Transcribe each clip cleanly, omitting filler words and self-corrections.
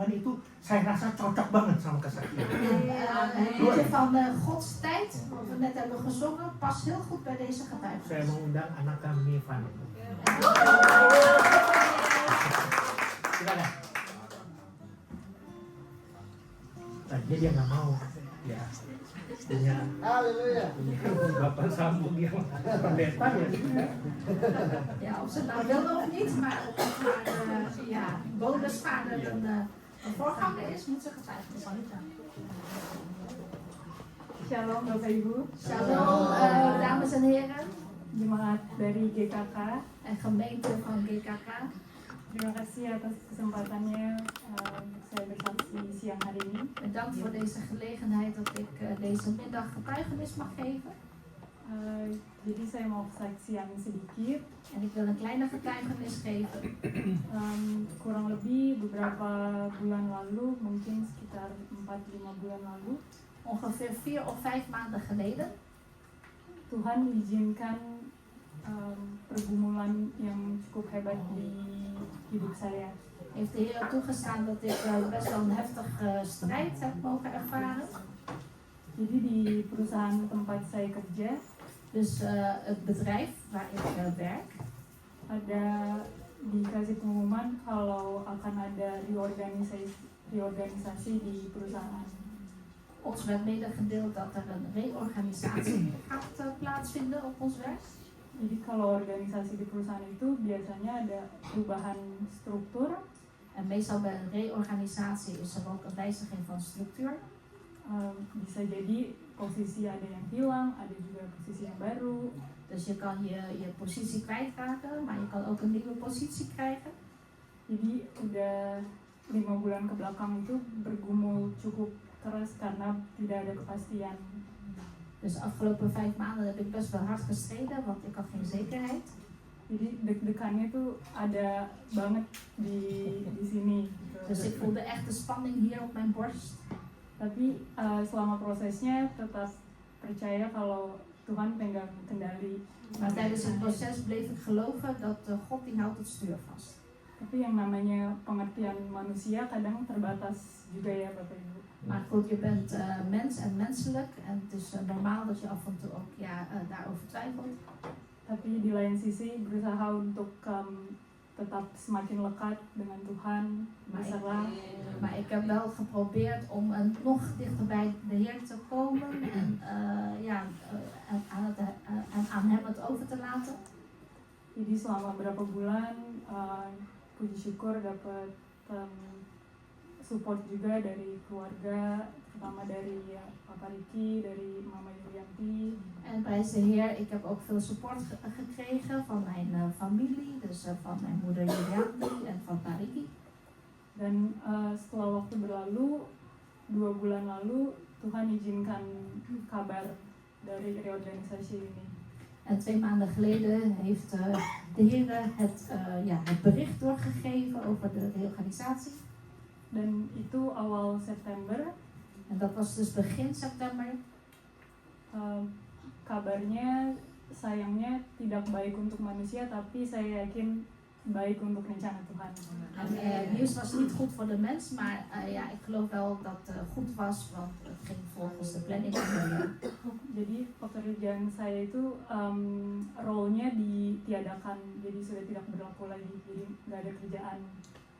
Tuhan itu saya rasa cocok banget sama kesaksian. Het liedje van Gods tijd, wat we net hebben gezongen, past heel goed bij deze getuigenis. Saya mau undang anak kami Van. Silakan. Tadinya dia nggak mau, ya. Punya Bapak sambung yang pendeta ya. Ja, of ze het nou willen of niet, maar bonusvader een voorganger is, moet ze getuigenis doen. Shalom Bapak Ibu. Shalom, dames en heren. Jemaat dari GKK. En gemeente van GKK. Terima kasih atas kesempatannya saya bersaksi siang hari ini. Bedankt voor deze gelegenheid dat ik deze middag getuigenis mag geven. Jadi saya mau kesaksian sedikit. En ik wil een kleine getuigenis geven. Kurang lebih beberapa bulan lalu, mungkin sekitar 4-5 bulan lalu, Ongeveer 4 of 5 maanden geleden. Tuhan izinkan pergumulan yang cukup hebat di hidup saya. Heeft de Heer toegestaan dat ik best wel een heftige strijd heb mogen ervaren. Jadi di perusahaan tempat saya kerja, Dus het bedrijf waar ik werk, ada dikasih pengumuman kalau akan ada reorganisasi di perusahaan. ons werd medegedeeld dat er een reorganisatie gaat plaatsvinden op ons werk. Jadi kalau organisasi di perusahaan itu biasanya ada perubahan struktur. En meestal bij een reorganisatie is er ook een wijziging van structuur. Bisa jadi posisi ada yang hilang, ada juga posisi yang baru. Dus je kan je positie kwijtraken, maar je kan ook een nieuwe positie krijgen. Jadi udah 5 bulan ke belakang itu bergumul cukup keras karena tidak ada kepastian. Dus de afgelopen 5 maanden heb ik best wel hard gestreden, want ik had geen zekerheid. Jadi deg-degannya tuh ada banget di sini. Dus ik voelde echt de spanning hier op mijn borst. Tapi selama prosesnya tetap percaya kalau Tuhan pegang kendali. Maar tijdens het proces bleef ik geloven dat God die houdt het stuur vast. Tapi yang namanya pengertian manusia kadang terbatas juga ya Bapak Ibu. Maar goed, je bent mens en menselijk en het is normaal dat je af en toe ook daarover twijfelt. Tapi di lain sisi berusaha untuk tetap semakin lekat dengan Tuhan, berserah. Maar ik heb wel geprobeerd om nog dichter bij de Heer te komen en aan Hem het over te laten. Jadi selama beberapa bulan, puji syukur dapat support juga dari keluarga, terutama dari Papa Riki, dari Mama Yulianti. En prijs de Heer, ik heb ook veel support gekregen van mijn familie, dus van mijn moeder Yulianti en van Pak Riki. Dan setelah waktu berlalu, 2 bulan lalu, Tuhan izinkan kabar dari reorganisasi ini. En 2 maanden geleden heeft de Heer het bericht doorgegeven over de reorganisatie. Dan itu awal September. En dat was dus begin september. Kabarnya sayangnya tidak baik untuk manusia, tapi saya yakin baik untuk rencana Tuhan. Het nieuws was niet goed voor de mens, maar ik geloof wel dat het goed was, want het ging volgens de planning van de Heer. Jadi pekerjaan saya itu role-nya ditiadakan, jadi sudah tidak berlaku lagi, jadi nggak ada kerjaan.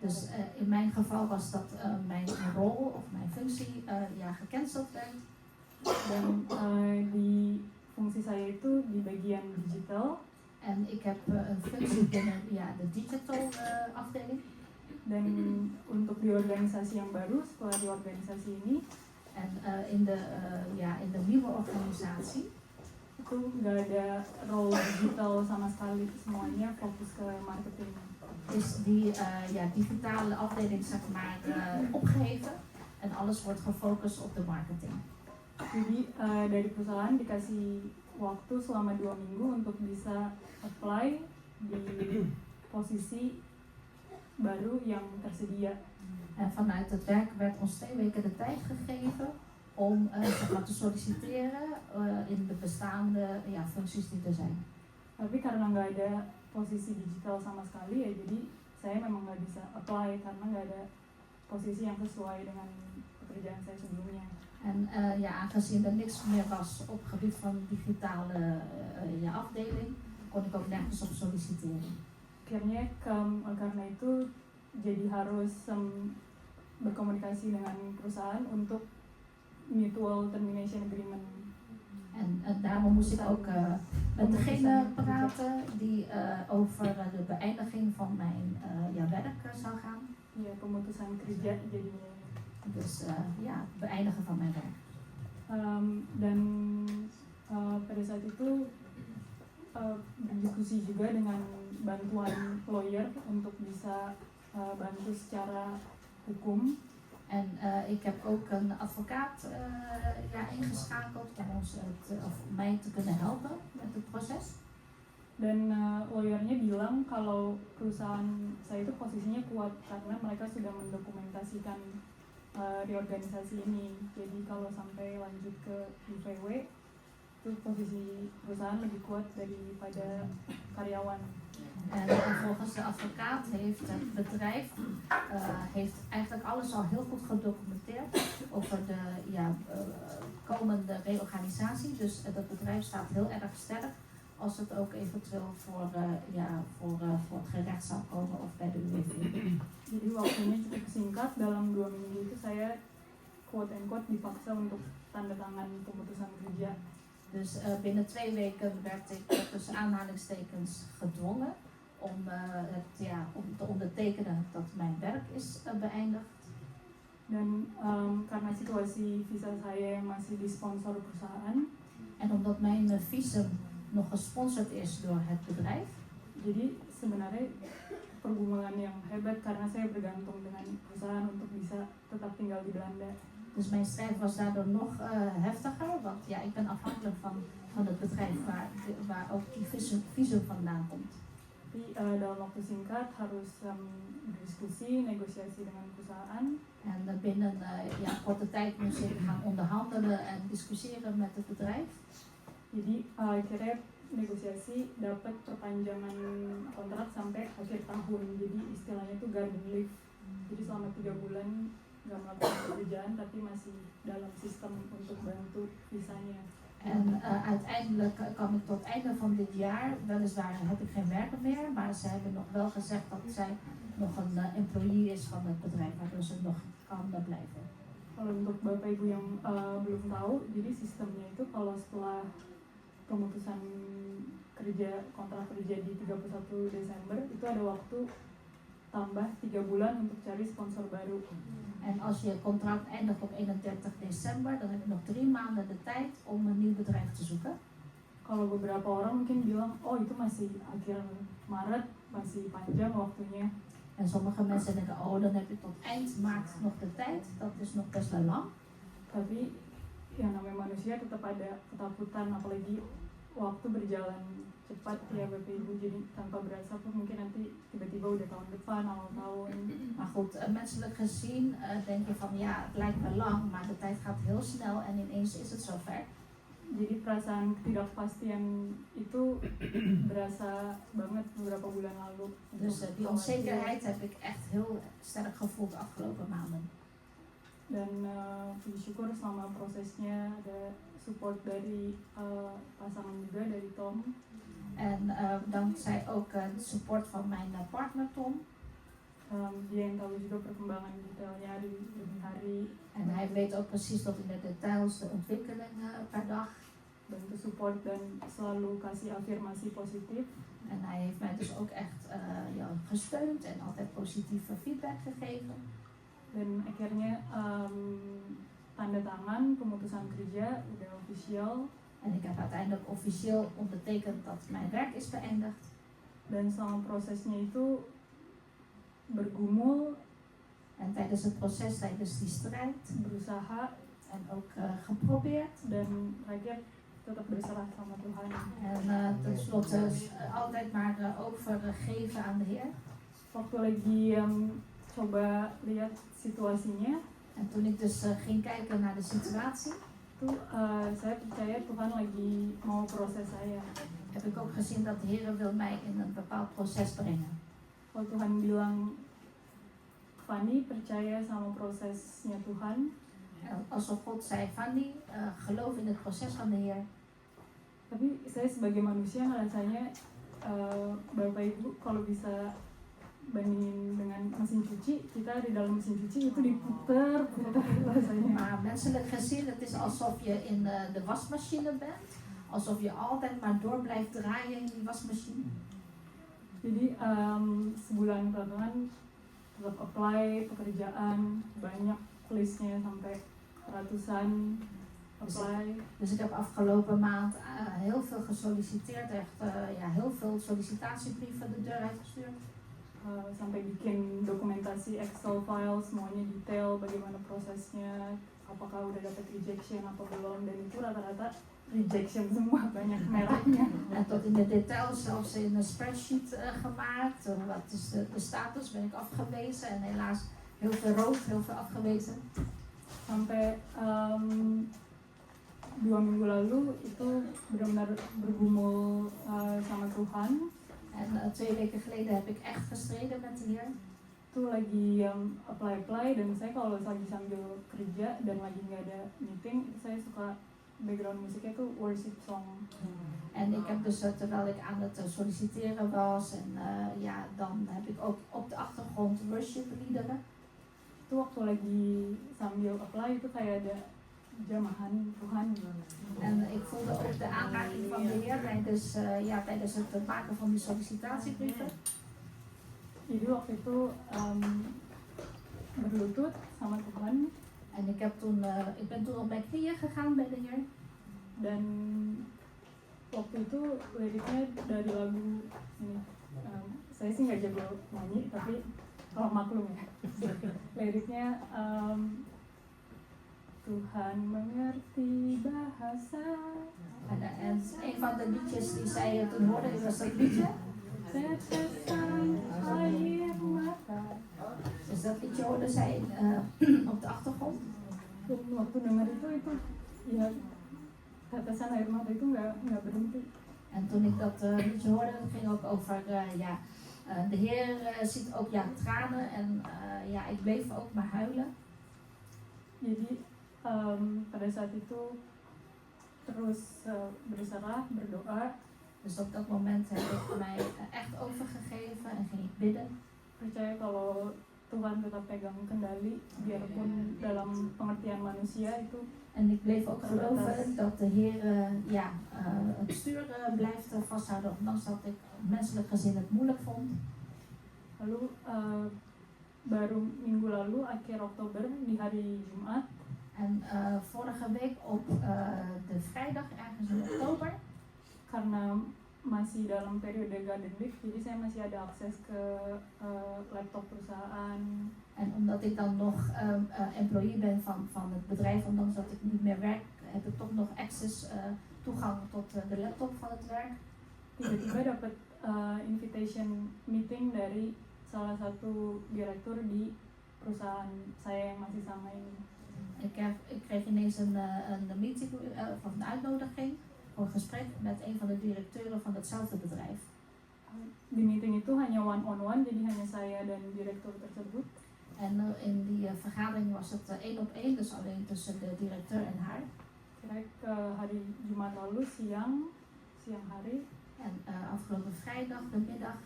Dus in mijn geval was dat mijn rol of mijn functie gecanceld werd. Dan di fungsi saya itu di bagian digital. En ik heb een functie binnen de digital afdeling. Dan untuk di organisasi yang baru setelah di organisasi ini. En in de nieuwe organisatie. Itu nggak ada role digital sama sekali, semuanya fokus ke marketing. Is die digitale afdeling zeg maar opgeheven en alles wordt gefocust op de marketing. Jadi dari perusahaan dikasih waktu selama 2 minggu untuk bisa apply di posisi baru yang tersedia. En vanuit het werk werd ons 2 weken de tijd gegeven om te solliciteren in de bestaande functies die er zijn. Tapi karena nggak ada posisi digital sama sekali ya, jadi saya memang nggak bisa apply karena nggak ada posisi yang sesuai dengan pekerjaan saya sebelumnya. En aangezien er niks meer was op het gebied van digitale afdeling, kon ik ook nergens op solliciteren. Akhirnya karena itu jadi harus berkomunikasi dengan perusahaan untuk mutual termination agreement. En daarom moest ik ook met degene praten die over de beëindiging van mijn werk zou gaan. Ya, pemutusan kerja jadinya. Dus beëindigen van mijn werk. Dan pada saat itu berdiskusi juga dengan bantuan lawyer untuk bisa bantu secara hukum. En ik heb ook een advocaat ingeschakeld om mij te kunnen helpen met het proces. Dan lawyernya bilang kalau perusahaan saya itu posisinya kuat karena mereka sudah mendokumentasikan reorganisasi ini. Jadi kalau sampai lanjut ke IVW itu posisi perusahaan lebih kuat daripada karyawan. En volgens de advocaat heeft het bedrijf heeft eigenlijk alles al heel goed gedocumenteerd over de komende reorganisatie. Dus het bedrijf staat heel erg sterk als het ook eventueel voor het gerecht zou komen of bij de UWV. Jadi waktunya cukup singkat, dalam 2 minggu itu saya quote and quote dipaksa untuk tanda tangan pemutusan kerja. Dus binnen 2 weken werd ik tussen aanhalingstekens gedwongen om te ondertekenen dat mijn werk is beëindigd. Dan karena situasi visa saya yang masih disponsor perusahaan, en omdat mijn visum nog gesponsord is door het bedrijf. Jadi sebenarnya pergumulan yang hebat karena saya bergantung dengan perusahaan untuk bisa tetap tinggal di Belanda. Dus mijn strijd was daardoor nog heftiger, want ik ben afhankelijk van het bedrijf waar ook die visum vandaan komt. Tapi dalam waktu singkat harus berdiskusi, negosiasi dengan perusahaan. En binnen korte tijd moest ik gaan onderhandelen en discussiëren met het bedrijf. Jadi akhirnya negosiasi dapat perpanjangan kontrak sampai akhir tahun. Jadi istilahnya itu garden leave. Jadi selama 3 bulan nggak melakukan pekerjaan tapi masih dalam sistem untuk bantu visanya. En uiteindelijk kwam ik tot het einde van dit jaar. Weliswaar heb ik geen werken meer, maar ze hebben nog wel gezegd dat zij nog een employee is van het bedrijf, waardoor ze nog kan blijven. Kalau untuk Bapak Ibu yang belum tahu, jadi sistemnya itu kalau setelah pemutusan kontrak kerja di 31 Desember itu ada waktu tambah 3 bulan untuk cari sponsor baru. En als je contract eindigt op 31 december, dan heb je nog 3 maanden de tijd om een nieuw bedrijf te zoeken. Kalau beberapa orang mungkin bilang, oh itu masih akhir Maret, masih panjang waktunya. En sommige mensen denken, oh dan heb je tot eind maart nog de tijd, dat is nog best wel lang. Tapi yang namanya manusia tetap ada ketakutan, apalagi waktu berjalan cepat ya Bapak Ibu, jadi tanpa berasa pun mungkin nanti tiba-tiba udah tahun depan, awal tahun. Maar goed, menselijk gezien denk je van het lijkt me lang, maar de tijd gaat heel snel en ineens is het zover. Jadi perasaan ketidakpastian itu berasa banget beberapa bulan lalu. Dus die onzekerheid heb ik echt heel sterk gevoeld de afgelopen maanden. Dan puji syukur selama prosesnya ada support dari pasangan juga, dari Tom. En dankzij ook de support van mijn partner Tom. Dia yang tahu juga perkembangan detailnya demi hari. En hij weet ook precies tot in de details de ontwikkeling per dag. Bantu support dan selalu kasih afirmasi positif. En hij heeft mij dus ook echt gesteund en altijd positieve feedback gegeven. Dan akhirnya tanda tangan pemutusan kerja udah official. En ik heb uiteindelijk officieel ondertekend dat mijn werk is beëindigd. Dan selama prosesnya itu bergumul. En tijdens het proces, tijdens die strijd, berusaha en ook geprobeerd. Dan terakhir tetap berserah sama Tuhan. En tenslotte altijd maar overgeven aan de Heer. Waktu lagi coba lihat situasinya. En toen ik dus ging kijken naar de situatie, saya percaya Tuhan lagi mau proses saya. Heb ik ook gezien dat de Heer wil mij in een bepaald proces brengen. Kalau Tuhan bilang Fanny percaya sama prosesnya Tuhan. Alsof God zei, Fanny, geloof in het proces van de Heer. Tapi saya sebagai manusia ngerasanya Bapak Ibu kalau bisa bandingin dengan mesin cuci, kita di dalam mesin cuci itu diputer rasanya. Maar menselijk gezien, het is alsof je in de wasmachine bent. Alsof je altijd maar door blijft draaien in die wasmachine. Jadi sebulan belakangan tetap apply pekerjaan, banyak listnya sampai ratusan apply. Dus ik heb afgelopen maand heel veel gesolliciteerd, echt heel veel sollicitatiebrieven de deur uitgestuurd. Sampai bikin dokumentasi Excel file, semuanya detail bagaimana prosesnya, apakah udah dapat rejection apa belum, dan itu rata-rata rejection semua, banyak merahnya. En tot in de details, zelfs in een spreadsheet gemaakt. Wat is de status? Ben ik afgewezen? En helaas heel veel rood, heel veel afgewezen. Sampai 2 minggu lalu itu benar-benar bergumul sama Tuhan. En 2 weken geleden heb ik echt gestreden met de Heer. Itu lagi apply dan saya kalau lagi sambil kerja dan lagi nggak ada meeting, itu saya suka background musiknya tuh worship song. En ik heb dus terwijl ik aan het solliciteren was en dan heb ik ook op de achtergrond worship liederen. Itu waktu lagi sambil apply itu kayak ada jamahan Tuhan. En ik voelde ook de aanraking van de Heer tijdens het maken van die sollicitatiebrieven. Jadi waktu itu berlutut sama Tuhan. En ik ben toen op mijn knieën gegaan bij de Heer. Dan waktu itu liriknya dari lagu ini. Saya sih nggak jago nyanyi, tapi kalau maklum ya. Liriknya Tuhan mengerti bahasa. En een van de liedjes die zij toen hoorde was dat liedje. Tetesan air mata. Dus dat liedje hoorde zij op de achtergrond. Dan waktu dengar itu ya tetesan air mata itu nggak berhenti. En toen ik dat liedje hoorde, het ging ook over de Heer ziet ook tranen en ik bleef ook maar huilen. Jadi pada saat itu terus berserah, berdoa. Dus op dat moment heb ik mij echt overgegeven en ging ik bidden. Percaya kalau Tuhan tetap pegang kendali, biarpun dalam pengertian manusia itu. En ik bleef ook geloven dat de Heer het stuur blijft vasthouden, ondanks dat ik menselijk gezien het moeilijk vond. Lalu baru minggu lalu akhir Oktober di hari Jumat. En vorige week op de vrijdag ergens in oktober. Karena masih dalam periode garden leave, jadi saya masih ada akses ke laptop perusahaan. En omdat ik dan nog employee ben van het bedrijf, ondanks dat ik niet meer werk, heb ik toch nog toegang tot de laptop van het werk. Tiba-tiba dapat invitation meeting dari salah satu direktur di perusahaan saya yang masih sama ini. Ik kreeg ineens een meeting of een uitnodiging voor een gesprek met een van de directeuren van hetzelfde bedrijf. Di meeting itu hanya one-on-one, jadi hanya saya dan direktur tersebut. En in die vergadering was het 1-op-1, dus alleen tussen de directeur en haar. Kira hari Jumat lalu siang hari. En afgelopen vrijdag, de middag,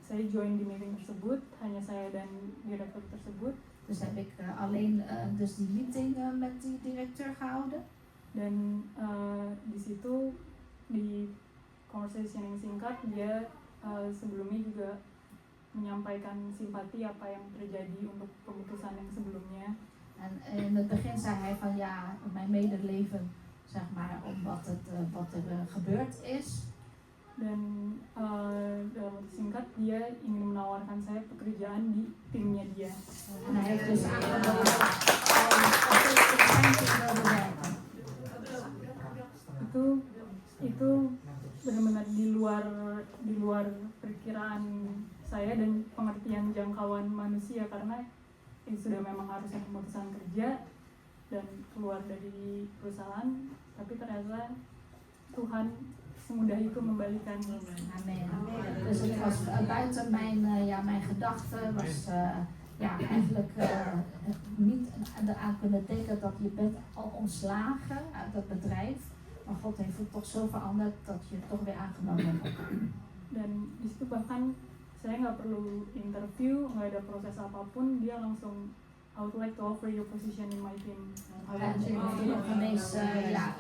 saya join di meeting tersebut, hanya saya dan direktur tersebut. Dus heb ik alleen dus die meeting met die directeur gehouden. Dan di situ di conversation yang singkat dia sebelumnya juga menyampaikan simpati apa yang terjadi untuk keputusan yang sebelumnya. En in het begin zei hij van mijn medeleven, zeg maar, om wat er gebeurd is. Dan dalam waktu singkat dia ingin menawarkan saya pekerjaan di timnya dia. En hij heeft dus aangeboden om in zijn team wilde werken. Itu benar-benar di luar perkiraan saya dan pengertian jangkauan manusia, karena itu sudah memang harusnya keputusan kerja dan keluar dari perusahaan, tapi ternyata Tuhan semudah itu membalikannya. Amen. Dus het was buiten mijn gedachten, was ja, eigenlijk niet eraan kunnen denken dat je bent al ontslagen uit dat bedrijf. Maar God heeft het toch zo veranderd dat je toch weer aangenomen wordt. Dan di situ bahkan saya nggak perlu interview, nggak ada proses apapun, dia langsung I would like to offer you a position in my team. En ik hoefde nog ineens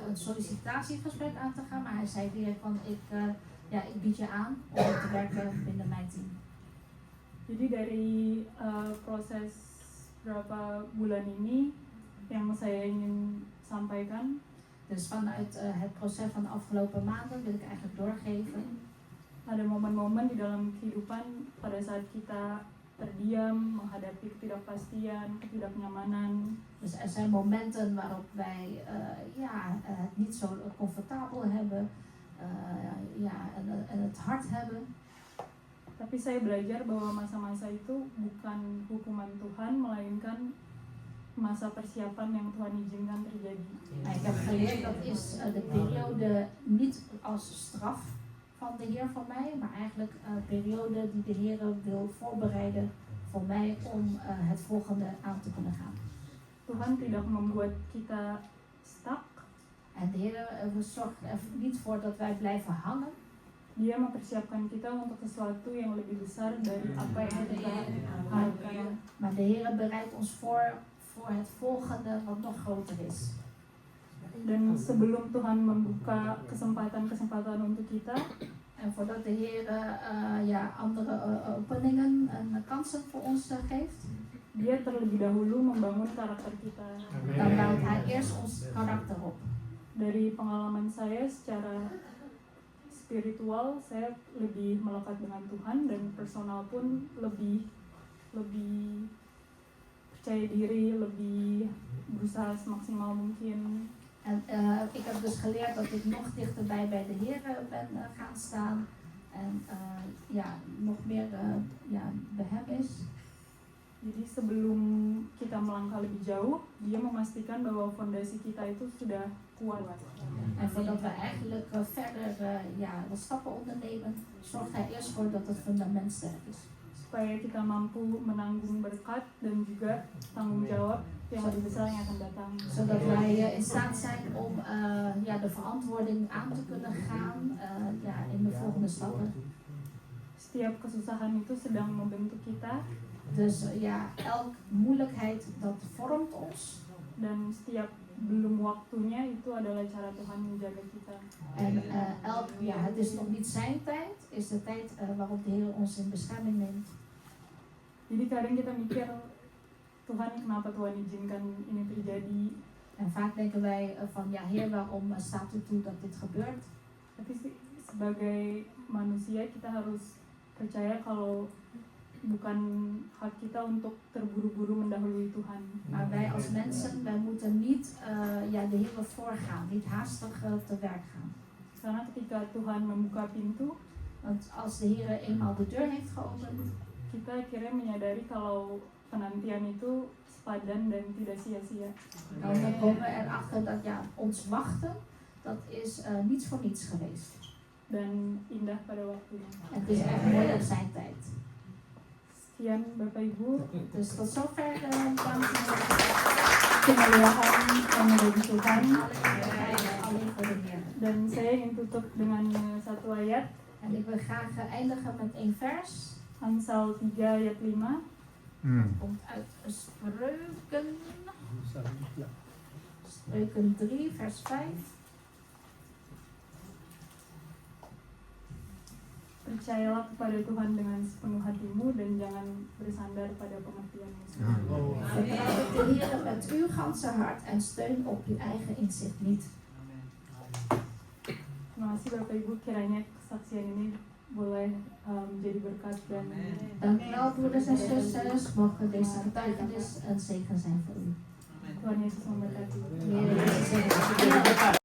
een sollicitatiegesprek aan te gaan, maar hij zei direct van ik bied je aan om te werken binnen mijn team. Jadi dari proses berapa bulan ini yang saya ingin sampaikan, Dus vanuit het proces van de afgelopen maanden wil ik eigenlijk doorgeven. ada momen-momen di dalam kehidupan pada saat kita terdiam, menghadapi ketidakpastian, ketidaknyamanan. Dus er zijn momenten waarop wij het niet zo comfortabel hebben en het hard hebben. Tapi saya belajar bahwa masa-masa itu bukan hukuman Tuhan, melainkan masa persiapan yang Tuhan izinkan terjadi. Ik heb geleerd dat is de periode niet als straf van de Heer voor mij, maar eigenlijk een periode die de Heer wil voorbereiden voor mij om het volgende aan te kunnen gaan. Tuhan tidak membuat kita stuck. En de Heer zorgt er niet voor dat wij blijven hangen. Dia mempersiapkan kita untuk sesuatu yang lebih besar dari apa yang kita harapkan. Maar de Heer bereidt ons voor het volgende wat nog groter is. Dan sebelum Tuhan membuka kesempatan-kesempatan untuk kita, en voordat de Heer andere openingen en kansen voor ons geeft, Dia terlebih dahulu membangun karakter kita. dan bouwt Hij eerst ons karakter op. Dari pengalaman saya secara spiritual, saya lebih melekat dengan Tuhan, dan personal pun lebih percaya diri, lebih berusaha semaksimal mungkin. En ik heb dus geleerd dat ik nog dichterbij bij de Heer ben gaan staan en nog meer bij Hem is. Jadi sebelum kita melangkah lebih jauh, Dia memastikan bahwa fondasi kita itu sudah kuat. En voordat we eigenlijk verder wat stappen ondernemen, zorgt Hij eerst voor dat het fundament sterk is. Supaya kita mampu menanggung berkat dan juga tanggung jawab yang lebih besar yang akan datang. Zodat wij in staat zijn om de verantwoording aan te kunnen gaan in de volgende stappen. Setiap kesusahan itu sedang membentuk kita. Dus elke moeilijkheid dat vormt ons. Dan setiap belum waktunya itu adalah cara Tuhan menjaga kita. En het is nog niet zijn tijd, is de tijd waarop de Heer ons in bescherming neemt. Jadi kadang kita mikir, Tuhan kenapa Tuhan izinkan ini terjadi? En vaak denken wij van Heer, waarom staat u toe dat dit gebeurt? Tapi sebagai manusia kita harus percaya kalau bukan hak kita untuk terburu-buru mendahului Tuhan. Maar wij als mensen, wij moeten niet de Heer voorgaan, niet haastig te werk gaan. Karena ketika Tuhan membuka pintu, want als de Heer eenmaal de deur heeft geopend, kita akhirnya menyadari kalau penantian itu sepadan dan tidak sia-sia. Dan komen we erachter dat ons wachten, dat is niet voor niets geweest. Dan indah pada waktunya. Het is echt mooi op zijn tijd. Sekian Bapak Ibu. Dus tot zover, dames en heren. Kemuliaan hanya bagi Tuhan. Alleen voor de Heer. Dan saya ingin tutup dengan satu ayat. En ik wil graag eindigen met 1 vers. Amsal 3 ayat 5. Komt uit Spreuken 3 vers 5. Percayalah kepada Tuhan dengan sepenuh hatimu dan jangan bersandar pada pengertianmu sendiri. Vertrouw op de Heer met uw ganse hart en steun op uw eigen inzicht niet. Terima kasih Bapak Ibu, kiranya kesaksian ini boleh menjadi berkat dan Dankjewel broeders en zusters, mogen deze getuigenis een zegen zijn voor u. Tuhan Yesus memberkati. Heer Jezus,